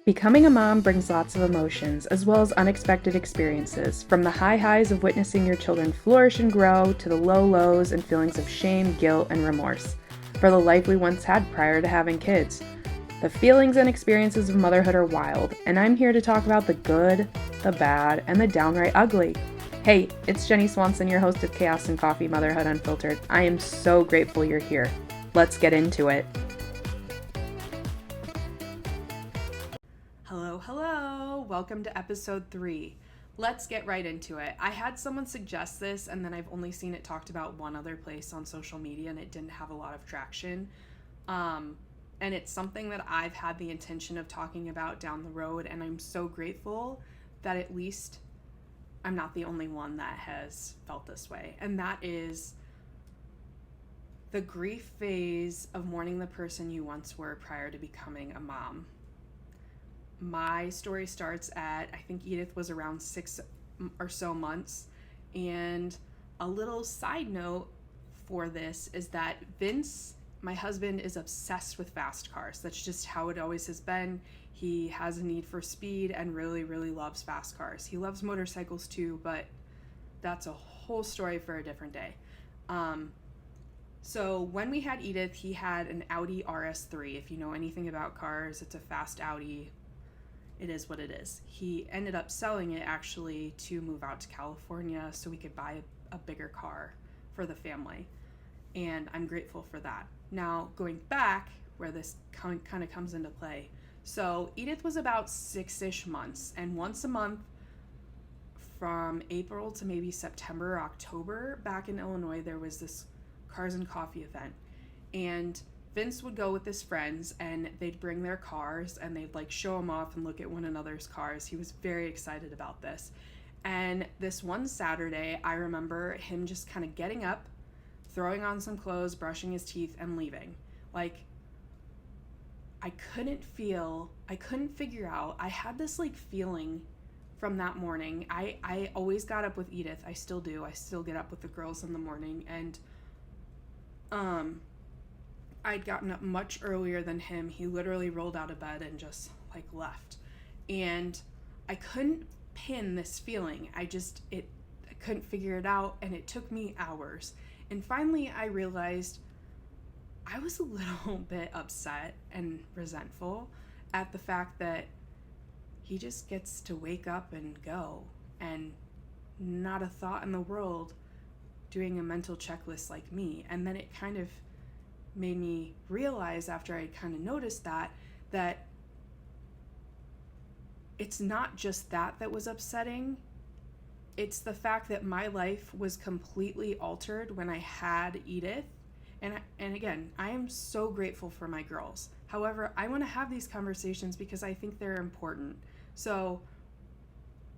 Becoming a mom brings lots of emotions, as well as unexpected experiences, from the high highs of witnessing your children flourish and grow to the low lows and feelings of shame, guilt, and remorse for the life we once had prior to having kids. The feelings and experiences of motherhood are wild, and I'm here to talk about the good, the bad, and the downright ugly. Hey, it's Jenny Swanson, your host of Chaos and Coffee Motherhood Unfiltered. I am so grateful you're here. Let's get into it. Hello. Welcome to episode 3. Let's get right into it. I had someone suggest this, and then I've only seen it talked about one other place on social media, and it didn't have a lot of traction. And it's something that I've had the intention of talking about down the road, and I'm so grateful that at least I'm not the only one that has felt this way. And that is the grief phase of mourning the person you once were prior to becoming a mom. My story starts at, I think Edith was around 6 or so months. And a little side note for this is that Vince, my husband, is obsessed with fast cars. That's just how it always has been. He has a need for speed and really, really loves fast cars. He loves motorcycles too, but that's a whole story for a different day. So when we had Edith, he had an Audi RS3. If you know anything about cars, it's a fast Audi. It is what it is. He ended up selling it actually to move out to California so we could buy a bigger car for the family. And I'm grateful for that. Now, going back where this kind of comes into play. So Edith was about 6-ish months, and once a month from April to maybe September or October back in Illinois, there was this Cars and Coffee event. And Vince would go with his friends, and they'd bring their cars and they'd like show them off and look at one another's cars. He was very excited about this. And this one Saturday, I remember him just kind of getting up, throwing on some clothes, brushing his teeth, and leaving. Like, I couldn't figure out, I had this like feeling from that morning. I always got up with Edith. I still do. I still get up with the girls in the morning. And I'd gotten up much earlier than him. He literally rolled out of bed and just like left. And I couldn't pin this feeling. I couldn't figure it out, and it took me hours. And finally I realized I was a little bit upset and resentful at the fact that he just gets to wake up and go, and not a thought in the world doing a mental checklist like me. And then it kind of made me realize, after I kind of noticed that it's not just that was upsetting. It's the fact that my life was completely altered when I had Edith. And again, I am so grateful for my girls. However, I want to have these conversations because I think they're important. So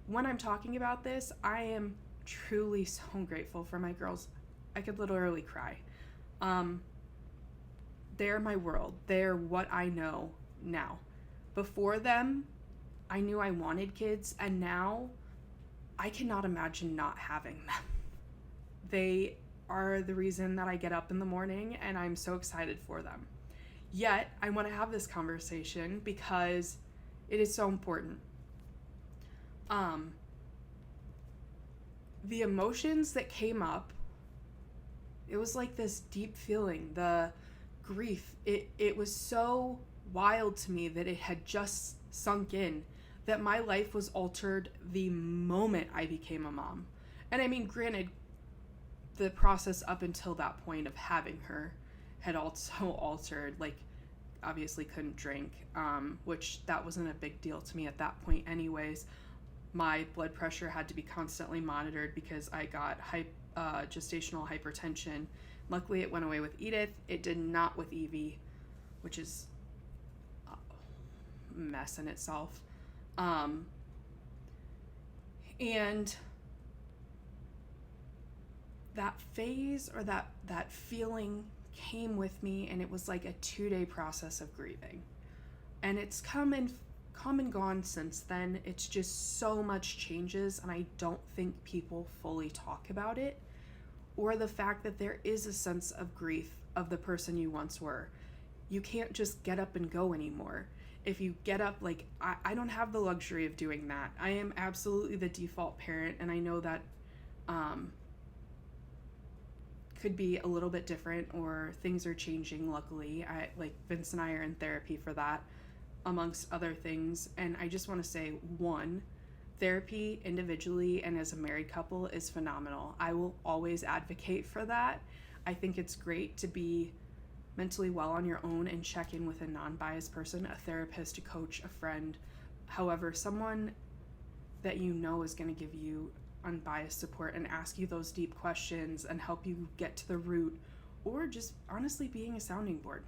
when I'm talking about this, I am truly so grateful for my girls. I could literally cry. They're my world. They're what I know now. Before them, I knew I wanted kids, and now I cannot imagine not having them. They are the reason that I get up in the morning, and I'm so excited for them. Yet, I want to have this conversation because it is so important. The emotions that came up, it was like this deep feeling, the grief. It was so wild to me that it had just sunk in that my life was altered the moment I became a mom. And I mean, granted, the process up until that point of having her had also altered. Like, obviously couldn't drink, which that wasn't a big deal to me at that point anyways. My blood pressure had to be constantly monitored because I got gestational hypertension. Luckily, it went away with Edith. It did not with Evie, which is a mess in itself. And that phase, or that feeling, came with me, and it was like a 2-day process of grieving. And it's come and gone since then. It's just so much changes, and I don't think people fully talk about it, or the fact that there is a sense of grief of the person you once were. You can't just get up and go anymore. if you get up, like, I don't have the luxury of doing that. I am absolutely the default parent, and I know that could be a little bit different, or things are changing. Luckily, like Vince and I are in therapy for that, amongst other things. And I just want to say, one, therapy individually and as a married couple is phenomenal. I will always advocate for that. I think it's great to be mentally well on your own and check in with a non-biased person, a therapist, a coach, a friend, however, someone that you know is going to give you unbiased support and ask you those deep questions and help you get to the root, or just honestly being a sounding board.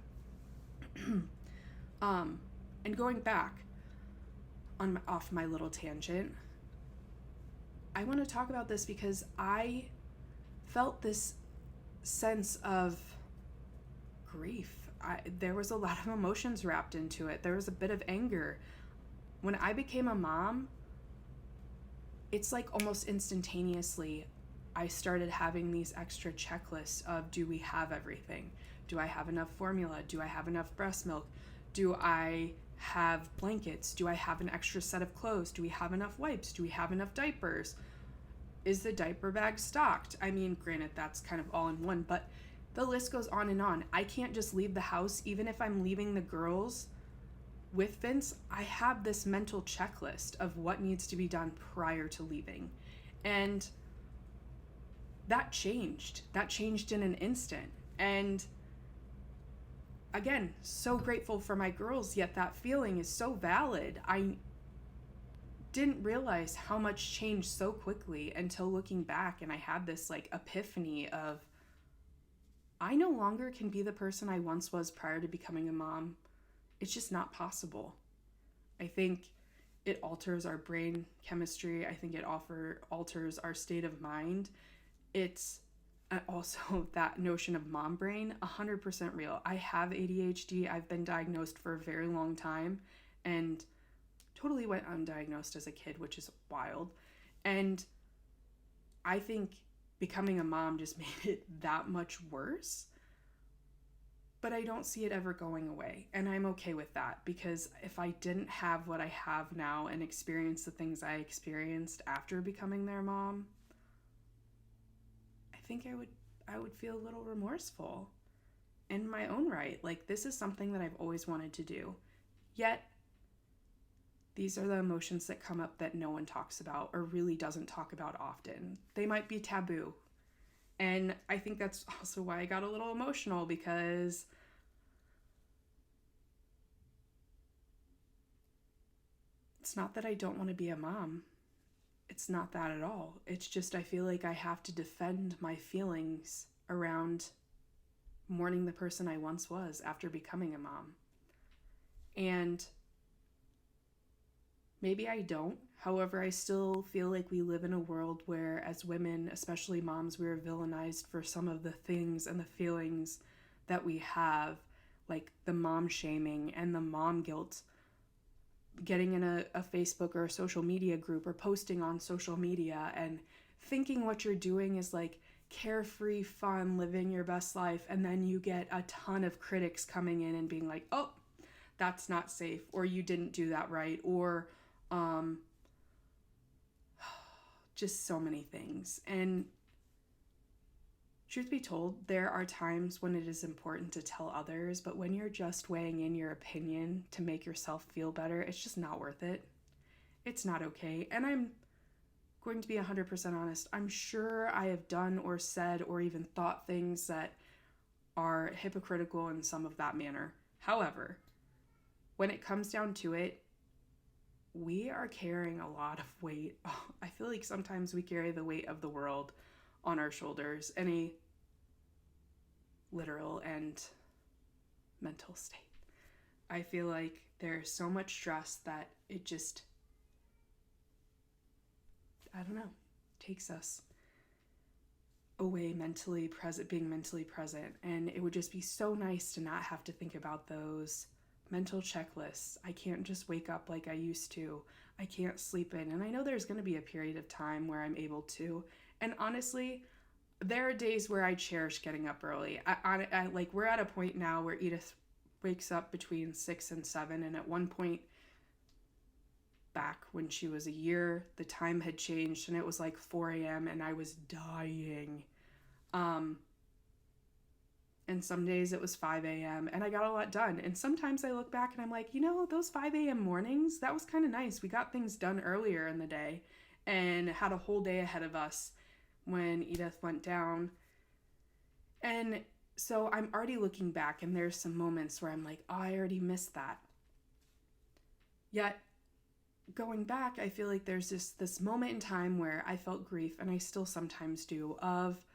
And going back off my little tangent, I want to talk about this because I felt this sense of grief. There was a lot of emotions wrapped into it. There was a bit of anger. When I became a mom, it's like almost instantaneously I started having these extra checklists of, do we have everything? Do I have enough formula? Do I have enough breast milk? Do I have blankets? Do I have an extra set of clothes? Do we have enough wipes? Do we have enough diapers? Is the diaper bag stocked? I mean, granted, that's kind of all in one, but the list goes on and on. I can't just leave the house. Even if I'm leaving the girls with Vince, I have this mental checklist of what needs to be done prior to leaving. And that changed. That changed in an instant. And again, so grateful for my girls, yet that feeling is so valid. I didn't realize how much changed so quickly until looking back, and I had this like epiphany of, I no longer can be the person I once was prior to becoming a mom. It's just not possible. I think it alters our brain chemistry. I think it alters our state of mind. It's also that notion of mom brain, 100% real. I have ADHD. I've been diagnosed for a very long time and totally went undiagnosed as a kid, which is wild. And I think becoming a mom just made it that much worse. But I don't see it ever going away. And I'm okay with that, because if I didn't have what I have now and experience the things I experienced after becoming their mom, I think I would feel a little remorseful in my own right. Like, this is something that I've always wanted to do. Yet, these are the emotions that come up that no one talks about, or really doesn't talk about often. They might be taboo. And I think that's also why I got a little emotional, because it's not that I don't want to be a mom. It's not that at all. It's just I feel like I have to defend my feelings around mourning the person I once was after becoming a mom. And maybe I don't. However, I still feel like we live in a world where, as women, especially moms, we are villainized for some of the things and the feelings that we have, like the mom shaming and the mom guilt. Getting in a Facebook or a social media group, or posting on social media and thinking what you're doing is like carefree fun, living your best life, and then you get a ton of critics coming in and being like, oh, that's not safe, or you didn't do that right, or just so many things. And truth be told, there are times when it is important to tell others, but when you're just weighing in your opinion to make yourself feel better, it's just not worth it. It's not okay. And I'm going to be 100% honest. I'm sure I have done or said or even thought things that are hypocritical in some of that manner. However, when it comes down to it, we are carrying a lot of weight. Oh, I feel like sometimes we carry the weight of the world on our shoulders in a literal and mental state. I feel like there's so much stress that it just, I don't know, takes us away mentally present, being mentally present. And it would just be so nice to not have to think about those mental checklists. I can't just wake up like I used to. I can't sleep in. And I know there's going to be a period of time where I'm able to. And honestly, there are days where I cherish getting up early. I like, we're at a point now where Edith wakes up between 6 and 7, and at one point back when she was a year, the time had changed and it was like 4 a.m. and I was dying. And some days it was 5 a.m. and I got a lot done. And sometimes I look back and I'm like, those 5 a.m. mornings, that was kind of nice. We got things done earlier in the day and had a whole day ahead of us when Edith went down. And so I'm already looking back and there's some moments where I'm like, oh, I already missed that. Yet going back, I feel like there's this moment in time where I felt grief, and I still sometimes do, of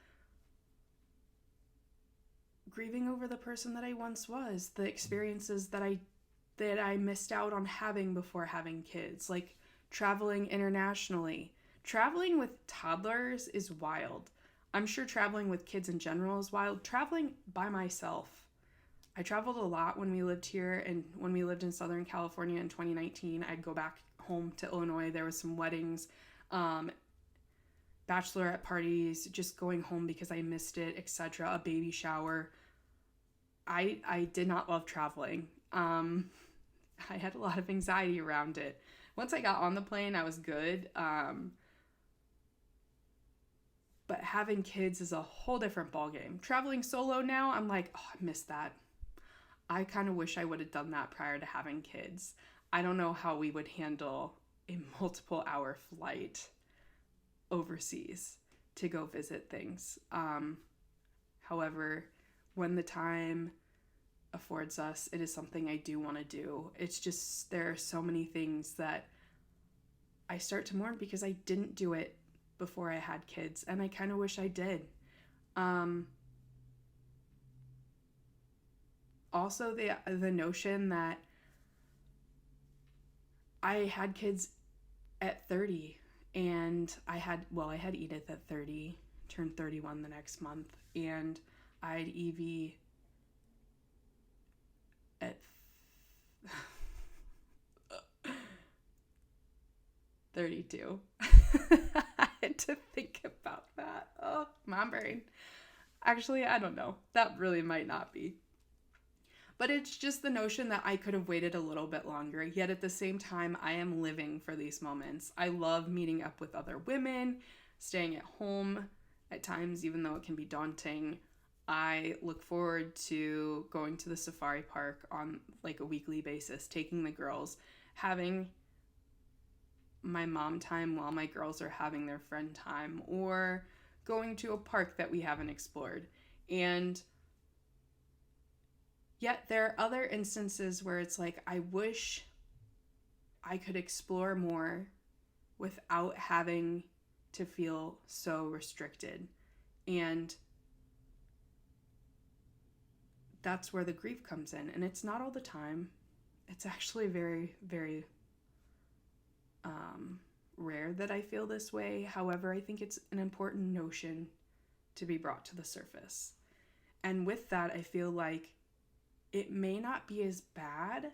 grieving over the person that I once was, the experiences that I missed out on having before having kids, like traveling internationally. Traveling with toddlers is wild. I'm sure traveling with kids in general is wild. Traveling by myself. I traveled a lot when we lived here, and when we lived in Southern California in 2019, I'd go back home to Illinois. There was some weddings, bachelorette parties, just going home because I missed it, etc., a baby shower. I did not love traveling. I had a lot of anxiety around it. Once I got on the plane, I was good. But having kids is a whole different ballgame. Traveling solo now, I'm like, oh, I missed that. I kind of wish I would have done that prior to having kids. I don't know how we would handle a multiple hour flight overseas to go visit things. However, when the time affords us, it is something I do want to do. It's just, there are so many things that I start to mourn because I didn't do it before I had kids, and I kind of wish I did. Also, the notion that I had kids at 30, and I had Edith at 30, turned 31 the next month, and I had Evie at 32. I had to think about that. Oh, mom brain. Actually, I don't know. That really might not be. But it's just the notion that I could have waited a little bit longer, yet at the same time, I am living for these moments. I love meeting up with other women, staying at home at times, even though it can be daunting. I look forward to going to the safari park on like a weekly basis, taking the girls, having my mom time while my girls are having their friend time, or going to a park that we haven't explored. And yet there are other instances where it's like, I wish I could explore more without having to feel so restricted. And that's where the grief comes in. And it's not all the time. It's actually very, very rare that I feel this way. However, I think it's an important notion to be brought to the surface. And with that, I feel like it may not be as bad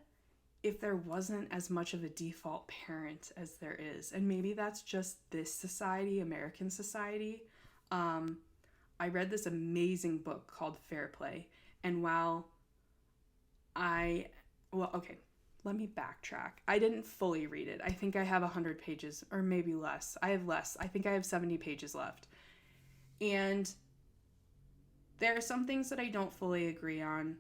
if there wasn't as much of a default parent as there is. And maybe that's just this society, American society. I read this amazing book called Fair Play. And while let me backtrack. I didn't fully read it. I think I have 100 pages, or maybe less. I have less. I think I have 70 pages left. And there are some things that I don't fully agree on.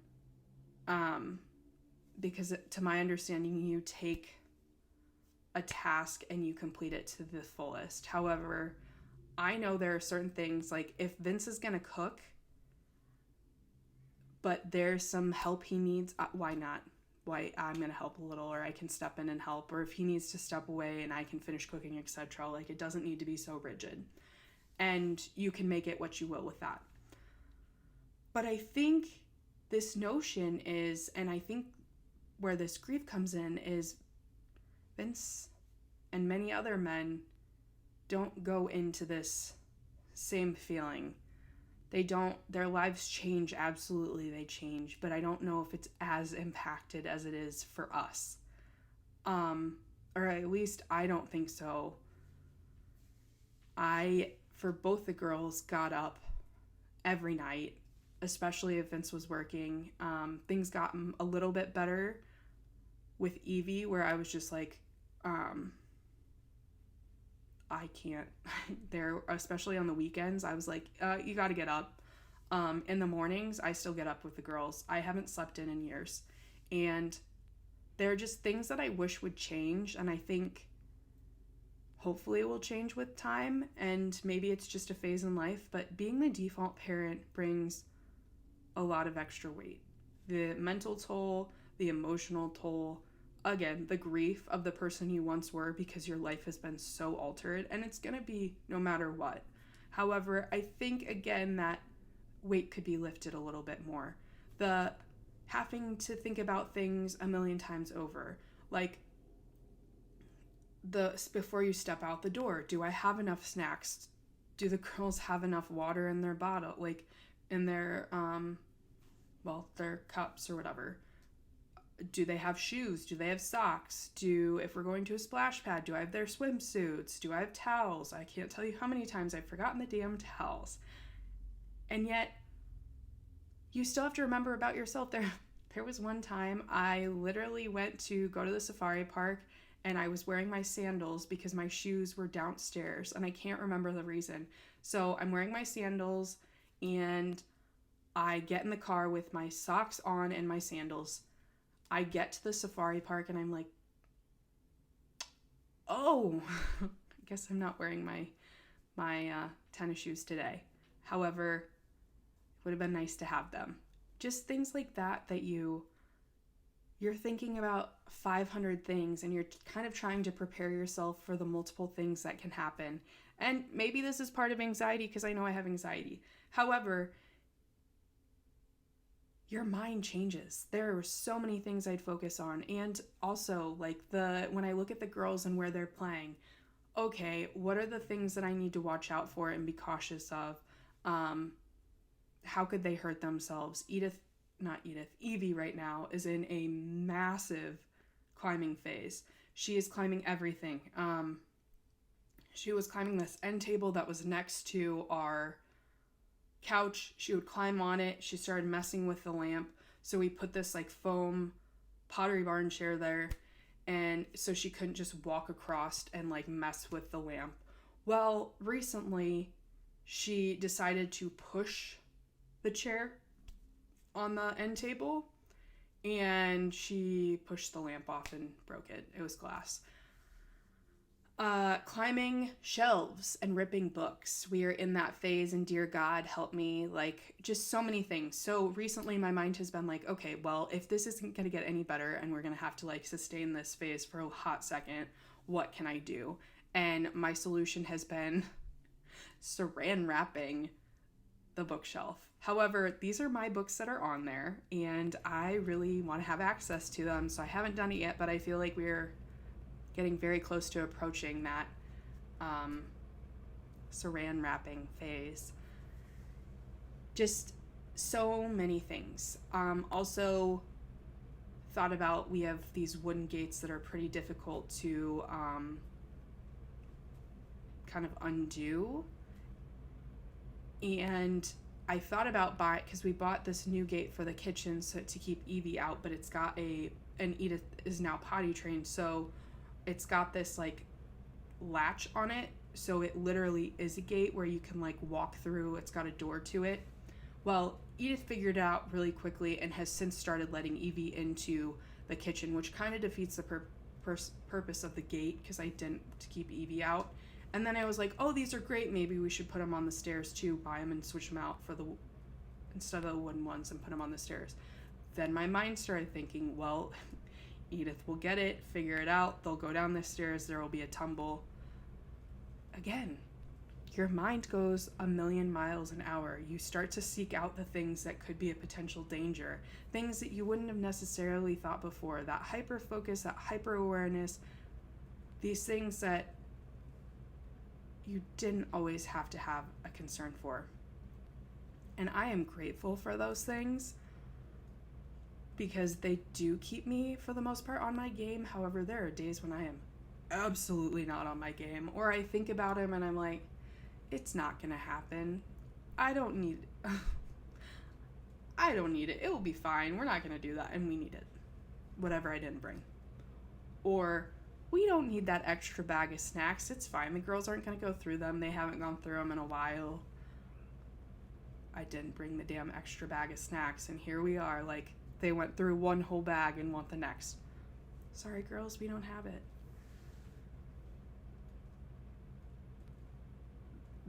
Because to my understanding, you take a task and you complete it to the fullest. However, I know there are certain things, like if Vince is going to cook, but there's some help he needs, why not? Why I'm going to help a little, or I can step in and help, or if he needs to step away and I can finish cooking, etc. Like, it doesn't need to be so rigid. And you can make it what you will with that. But I think this notion is, and I think where this grief comes in, is Vince and many other men don't go into this same feeling. Their lives change, absolutely they change, but I don't know if it's as impacted as it is for us. Or at least I don't think so. I, for both the girls, got up every night especially if Vince was working. Things got a little bit better with Evie, where I was just like, I can't. There, especially on the weekends, I was like, you got to get up. In the mornings, I still get up with the girls. I haven't slept in years. And there are just things that I wish would change, and I think hopefully it will change with time, and maybe it's just a phase in life, but being the default parent brings a lot of extra weight. The mental toll, the emotional toll, again, the grief of the person you once were because your life has been so altered, and it's going to be no matter what. However, I think, again, that weight could be lifted a little bit more. The having to think about things a million times over, like before you step out the door, do I have enough snacks? Do the girls have enough water in their bottle, like in their their cups or whatever? Do they have shoes? Do they have socks? If we're going to a splash pad, do I have their swimsuits? Do I have towels? I can't tell you how many times I've forgotten the damn towels. And yet, you still have to remember about yourself. There was one time I literally went to go to the safari park, and I was wearing my sandals because my shoes were downstairs, and I can't remember the reason. So I'm wearing my sandals, and I get in the car with my socks on and my sandals. I get to the safari park, and I'm like, oh, I guess I'm not wearing my tennis shoes today. However, it would have been nice to have them. Just things like that you're thinking about 500 things, and you're kind of trying to prepare yourself for the multiple things that can happen. And maybe this is part of anxiety, because I know I have anxiety. However, your mind changes. There are so many things I'd focus on. And also, like, when I look at the girls and where they're playing, okay, what are the things that I need to watch out for and be cautious of? How could they hurt themselves? Evie right now is in a massive climbing phase. She is climbing everything. She was climbing this end table that was next to our couch. She would climb on it. She started messing with the lamp. So we put this like foam Pottery Barn chair there, and so she couldn't just walk across and like mess with the lamp. Well, recently she decided to push the chair on the end table, and she pushed the lamp off and broke it. It was glass. Climbing shelves and ripping books. We are in that phase, and dear God, help me. Like, just so many things. So recently my mind has been like, okay, well, if this isn't going to get any better and we're going to have to like sustain this phase for a hot second, what can I do? And my solution has been saran wrapping the bookshelf. However, these are my books that are on there, and I really want to have access to them, so I haven't done it yet, but I feel like we're getting very close to approaching that saran wrapping phase. Just so many things. Also thought about, we have these wooden gates that are pretty difficult to kind of undo. And I thought about because we bought this new gate for the kitchen to keep Evie out, but it's got and Edith is now potty trained, so it's got this like latch on it, so it literally is a gate where you can like walk through. It's got a door to it. Well, Edith figured it out really quickly and has since started letting Evie into the kitchen, which kind of defeats the purpose of the gate, because I didn't to keep Evie out. And then I was like, oh, these are great. Maybe we should put them on the stairs too, buy them and switch them out instead of the wooden ones and put them on the stairs. Then my mind started thinking, well, Edith will get it, figure it out. They'll go down the stairs. There will be a tumble. Again, your mind goes a million miles an hour. You start to seek out the things that could be a potential danger, things that you wouldn't have necessarily thought before. That hyper focus, that hyper awareness, these things that you didn't always have to have a concern for. And I am grateful for those things, because they do keep me, for the most part, on my game. However, there are days when I am absolutely not on my game, or I think about him and I'm like, it's not gonna happen. I don't need I don't need it. It will be fine. We're not going to do that. And we need it. Whatever I didn't bring. Or, we don't need that extra bag of snacks. It's fine. The girls aren't going to go through them. They haven't gone through them in a while. I didn't bring the damn extra bag of snacks. And here we are. Like, they went through one whole bag and want the next. Sorry, girls, we don't have it.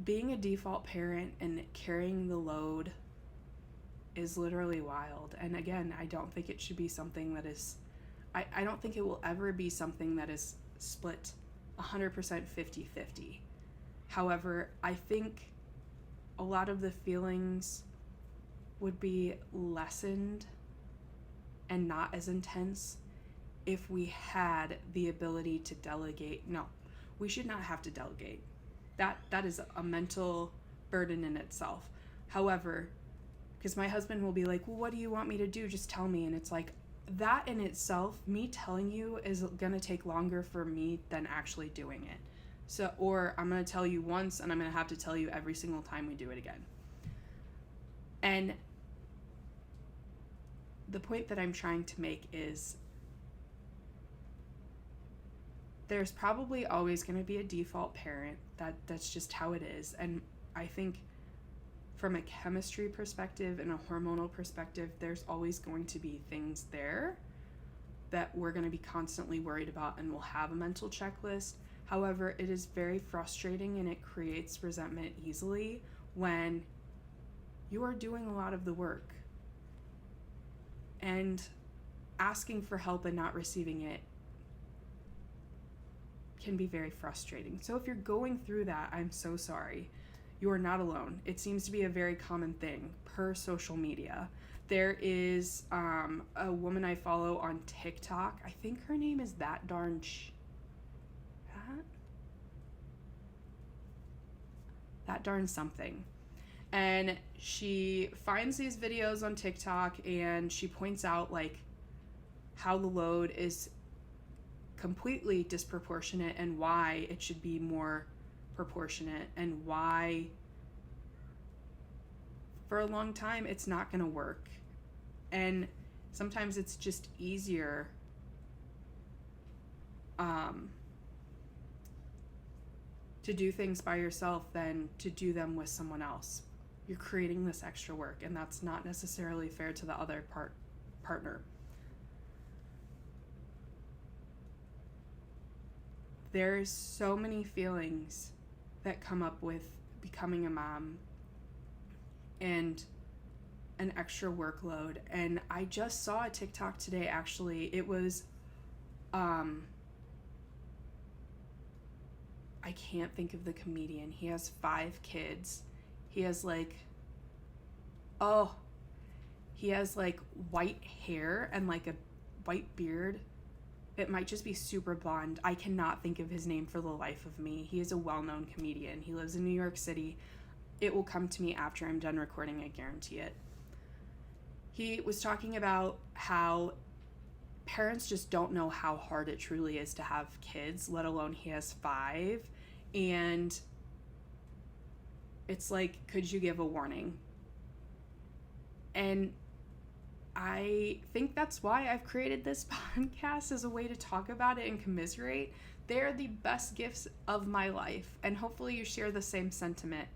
Being a default parent and carrying the load is literally wild. And again, I don't think it should be something that is, I don't think it will ever be something that is split 100% 50-50. However, I think a lot of the feelings would be lessened and not as intense if we had the ability to delegate. No, we should not have to delegate. That is a mental burden in itself. However, because my husband will be like, well, what do you want me to do? Just tell me. And it's like, that in itself, me telling you is going to take longer for me than actually doing it. So, or I'm going to tell you once and I'm going to have to tell you every single time we do it again. And the point that I'm trying to make is there's probably always going to be a default parent. That's just how it is. And I think from a chemistry perspective and a hormonal perspective, there's always going to be things there that we're going to be constantly worried about, and we'll have a mental checklist. However, it is very frustrating and it creates resentment easily when you are doing a lot of the work and asking for help and not receiving it can be very frustrating. So if you're going through that, I'm so sorry. You are not alone. It seems to be a very common thing per social media. There is a woman I follow on TikTok. I think her name is That Darn Something. And she finds these videos on TikTok and she points out like how the load is completely disproportionate and why it should be more proportionate, and why for a long time it's not going to work. And sometimes it's just easier to do things by yourself than to do them with someone else. You're creating this extra work, and that's not necessarily fair to the other partner. There's so many feelings that come up with becoming a mom and an extra workload. And I just saw a TikTok today, actually. It was, I can't think of the comedian. He has 5 kids. He has like white hair and like a white beard. It might just be super blonde. I cannot think of his name for the life of me. He is a well-known comedian. He lives in New York City. It will come to me after I'm done recording, I guarantee it. He was talking about how parents just don't know how hard it truly is to have kids, let alone he has 5. And it's like, could you give a warning? And I think that's why I've created this podcast, as a way to talk about it and commiserate. They're the best gifts of my life, and hopefully you share the same sentiment.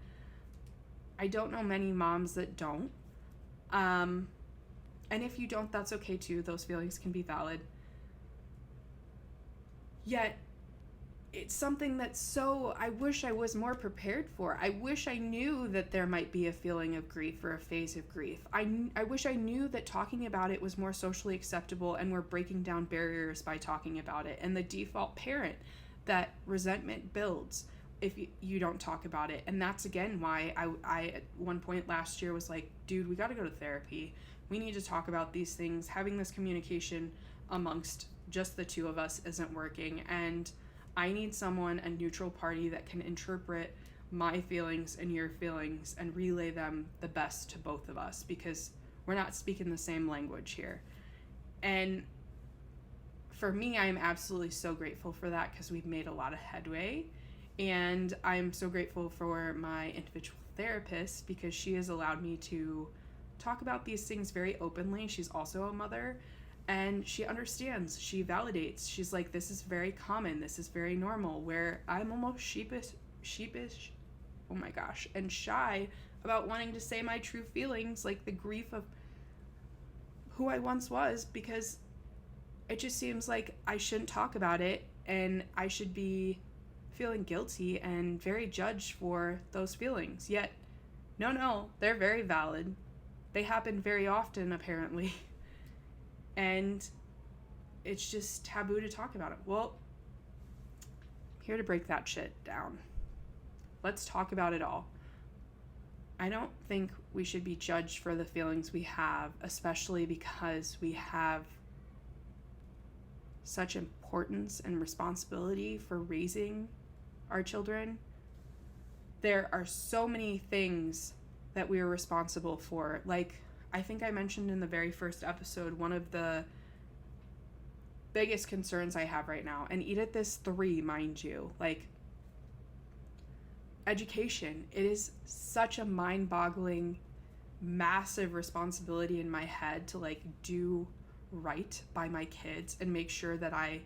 I don't know many moms that don't. And if you don't, that's okay too. Those feelings can be valid. Yet, it's something that's I wish I was more prepared for. I wish I knew that there might be a feeling of grief or a phase of grief. I wish I knew that talking about it was more socially acceptable and we're breaking down barriers by talking about it. And the default parent, that resentment builds if you don't talk about it. And that's again why I at one point last year was like, dude, we got to go to therapy. We need to talk about these things. Having this communication amongst just the two of us isn't working. And I need someone, a neutral party, that can interpret my feelings and your feelings and relay them the best to both of us, because we're not speaking the same language here. And for me, I'm absolutely so grateful for that, because we've made a lot of headway. And I'm so grateful for my individual therapist, because she has allowed me to talk about these things very openly. She's also a mother, and she understands. She validates. She's like, this is very common. This is very normal. Where I'm almost sheepish, oh my gosh, and shy about wanting to say my true feelings, like the grief of who I once was, because it just seems like I shouldn't talk about it, and I should be feeling guilty and very judged for those feelings. Yet, no, they're very valid. They happen very often, apparently. And it's just taboo to talk about it. Well, I'm here to break that shit down. Let's talk about it all. I don't think we should be judged for the feelings we have, especially because we have such importance and responsibility for raising our children. There are so many things that we are responsible for. Like, I think I mentioned in the very first episode, one of the biggest concerns I have right now, and Edith is 3, mind you, like, education. It is such a mind-boggling, massive responsibility in my head to, like, do right by my kids and make sure that I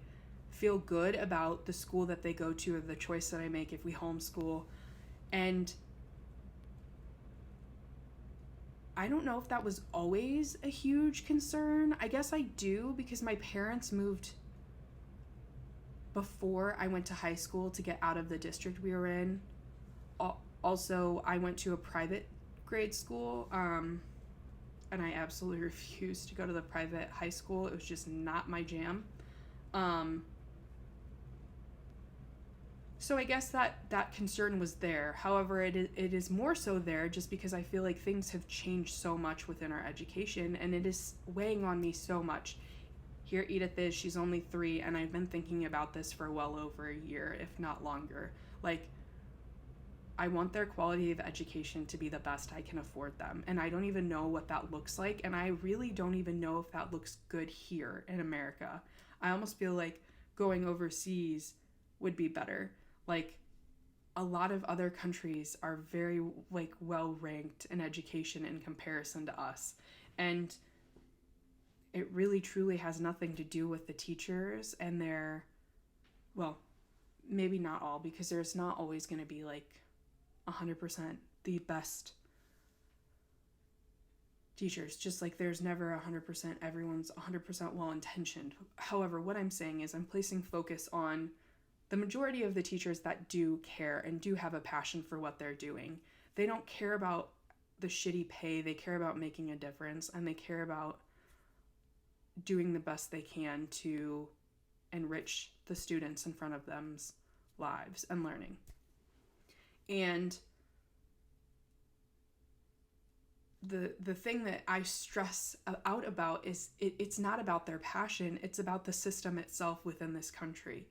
feel good about the school that they go to or the choice that I make if we homeschool. And I don't know if that was always a huge concern. I guess I do, because my parents moved before I went to high school to get out of the district we were in. Also, I went to a private grade school, and I absolutely refused to go to the private high school. It was just not my jam. So I guess that concern was there. However, it is more so there just because I feel like things have changed so much within our education, and it is weighing on me so much. Here Edith is, she's only 3, and I've been thinking about this for well over a year, if not longer. Like, I want their quality of education to be the best I can afford them, and I don't even know what that looks like, and I really don't even know if that looks good here in America. I almost feel like going overseas would be better. Like, a lot of other countries are very, like, well ranked in education in comparison to us, and it really truly has nothing to do with the teachers and their, well, maybe not all, because there's not always going to be like 100% the best teachers, just like there's never 100% everyone's 100% well-intentioned. However, what I'm saying is I'm placing focus on the majority of the teachers that do care and do have a passion for what they're doing. They don't care about the shitty pay, they care about making a difference, and they care about doing the best they can to enrich the students in front of them's lives and learning. And the thing that I stress out about is it's not about their passion, it's about the system itself within this country.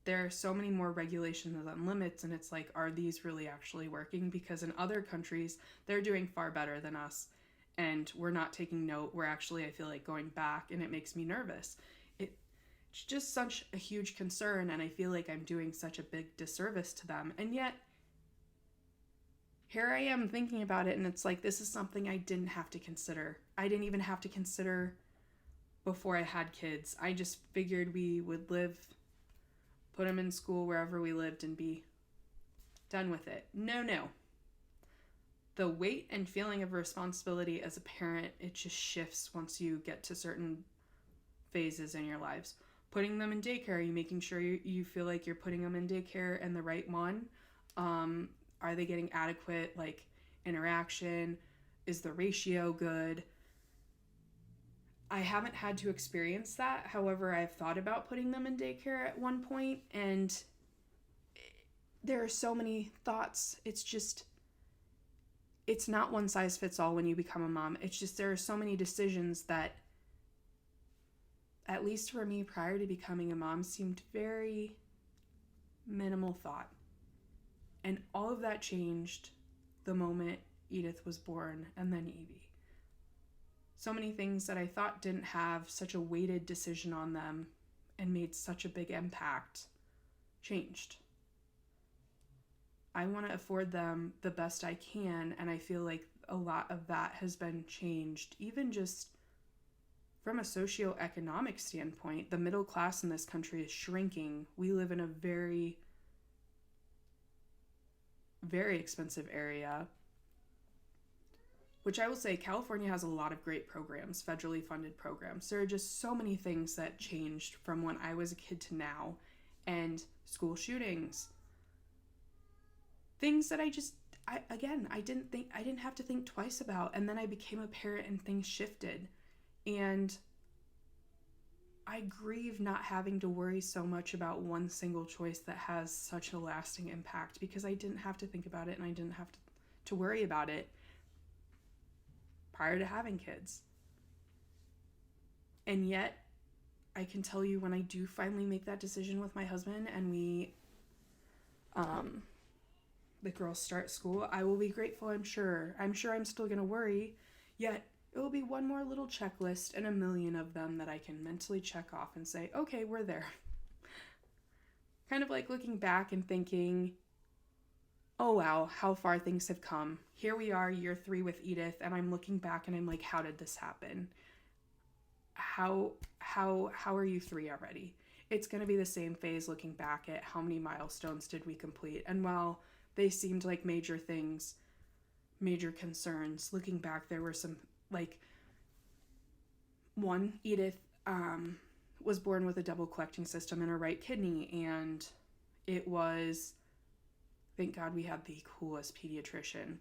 There are so many more regulations and limits, and it's like, are these really actually working? Because in other countries, they're doing far better than us, and we're not taking note. We're actually, I feel like, going back, and it makes me nervous. It's just such a huge concern, and I feel like I'm doing such a big disservice to them. And yet, here I am thinking about it, and it's like, this is something I didn't have to consider. I didn't even have to consider before I had kids. I just figured we would live, put them in school wherever we lived, and be done with it. No. The weight and feeling of responsibility as a parent, it just shifts once you get to certain phases in your lives. Putting them in daycare, are you making sure you feel like you're putting them in daycare and the right one? Are they getting adequate, like, interaction? Is the ratio good? I haven't had to experience that. However, I've thought about putting them in daycare at one point, and there are so many thoughts. It's not one size fits all when you become a mom. It's just, there are so many decisions that, at least for me prior to becoming a mom, seemed very minimal thought. And all of that changed the moment Edith was born, and then Evie. So many things that I thought didn't have such a weighted decision on them and made such a big impact changed. I want to afford them the best I can, and I feel like a lot of that has been changed, even just from a socioeconomic standpoint. The middle class in this country is shrinking. We live in a very, very expensive area, which I will say California has a lot of great programs, federally funded programs. There are just so many things that changed from when I was a kid to now, and school shootings, things that I didn't have to think twice about. And then I became a parent and things shifted. And I grieve not having to worry so much about one single choice that has such a lasting impact, because I didn't have to think about it and I didn't have to worry about it prior to having kids. And yet, I can tell you, when I do finally make that decision with my husband and the girls start school, I will be grateful, I'm sure. I'm still going to worry, yet it will be one more little checklist and a million of them that I can mentally check off and say, okay, we're there. Kind of like looking back and thinking, oh wow, how far things have come. Here we are, year 3 with Edith, and I'm looking back and I'm like, how did this happen? How are you 3 already? It's going to be the same phase, looking back at how many milestones did we complete. And while they seemed like major things, major concerns, looking back, there were some, like, one, Edith was born with a double collecting system in her right kidney, and it was, thank God we had the coolest pediatrician.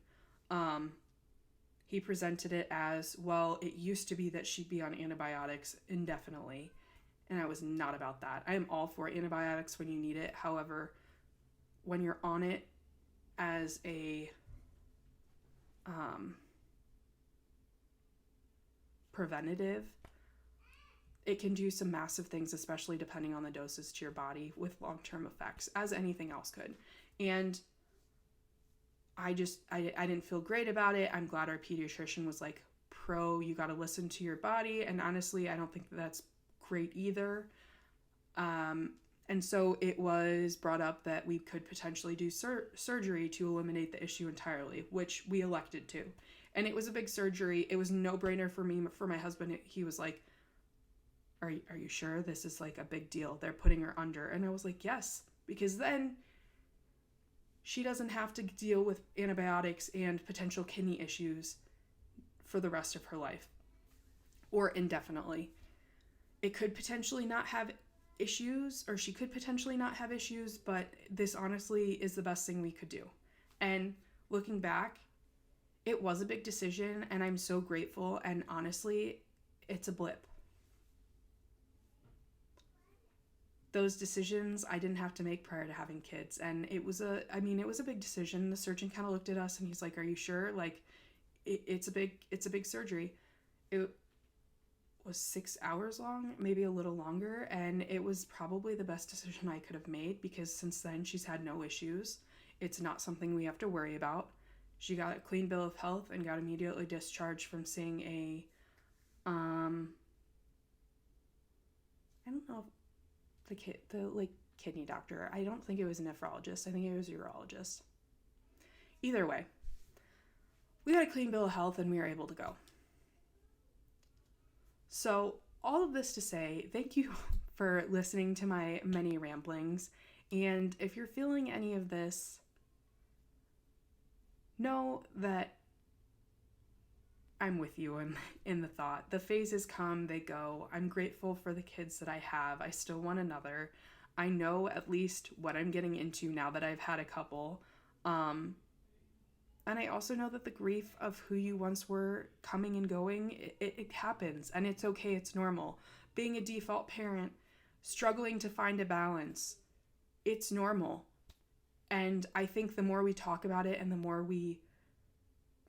He presented it as, well, it used to be that she'd be on antibiotics indefinitely, and I was not about that. I am all for antibiotics when you need it. However, when you're on it as a preventative, it can do some massive things, especially depending on the doses to your body, with long-term effects, as anything else could. And I didn't feel great about it. I'm glad our pediatrician was like, pro, you got to listen to your body. And honestly, I don't think that's great either. And so it was brought up that we could potentially do surgery to eliminate the issue entirely, which we elected to. And it was a big surgery. It was a no-brainer for me. For my husband, he was like, are you sure? This is like a big deal. They're putting her under. And I was like, yes, because then she doesn't have to deal with antibiotics and potential kidney issues for the rest of her life, or indefinitely. It could potentially not have issues, or she could potentially not have issues, but this honestly is the best thing we could do. And looking back, it was a big decision, and I'm so grateful, and honestly, it's a blip. Those decisions I didn't have to make prior to having kids, and it was a big decision. The surgeon kind of looked at us and he's like, are you sure? Like, it's a big surgery. It was 6 hours long, maybe a little longer, and it was probably the best decision I could have made, because since then she's had no issues. It's not something we have to worry about. She got a clean bill of health and got immediately discharged from seeing a I don't know, the kidney doctor. I don't think it was a nephrologist. I think it was a urologist. Either way, we got a clean bill of health and we were able to go. So all of this to say, thank you for listening to my many ramblings. And if you're feeling any of this, know that I'm with you in the thought. The phases come, they go. I'm grateful for the kids that I have. I still want another. I know at least what I'm getting into now that I've had a couple. And I also know that the grief of who you once were coming and going, it happens, and it's okay. It's normal. Being a default parent, struggling to find a balance, it's normal. And I think the more we talk about it and the more we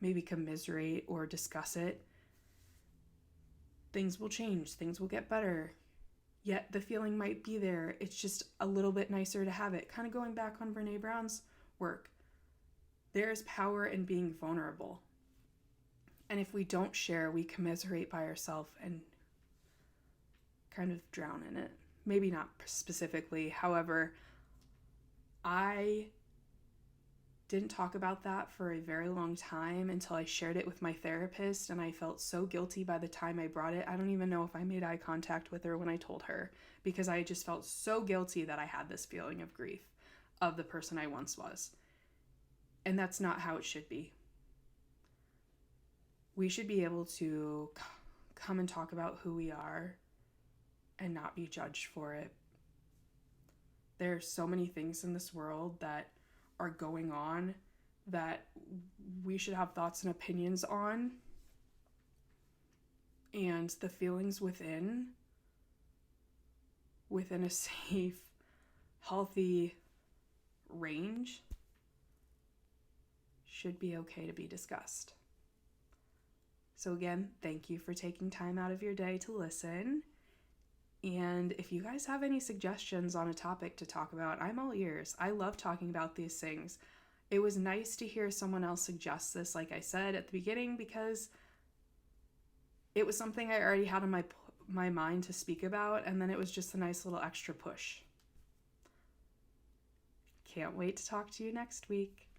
maybe commiserate or discuss it, things will change, things will get better. Yet the feeling might be there. It's just a little bit nicer to have it. Kind of going back on Brene Brown's work. There's power in being vulnerable. And if we don't share, we commiserate by ourselves and kind of drown in it. Maybe not specifically. However, I didn't talk about that for a very long time until I shared it with my therapist, and I felt so guilty by the time I brought it. I don't even know if I made eye contact with her when I told her, because I just felt so guilty that I had this feeling of grief of the person I once was. And that's not how it should be. We should be able to come and talk about who we are and not be judged for it. There are so many things in this world that are going on that we should have thoughts and opinions on. And the feelings within a safe, healthy range should be okay to be discussed. So again, thank you for taking time out of your day to listen. And if you guys have any suggestions on a topic to talk about, I'm all ears. I love talking about these things. It was nice to hear someone else suggest this, like I said at the beginning, because it was something I already had on my mind to speak about, and then it was just a nice little extra push. Can't wait to talk to you next week.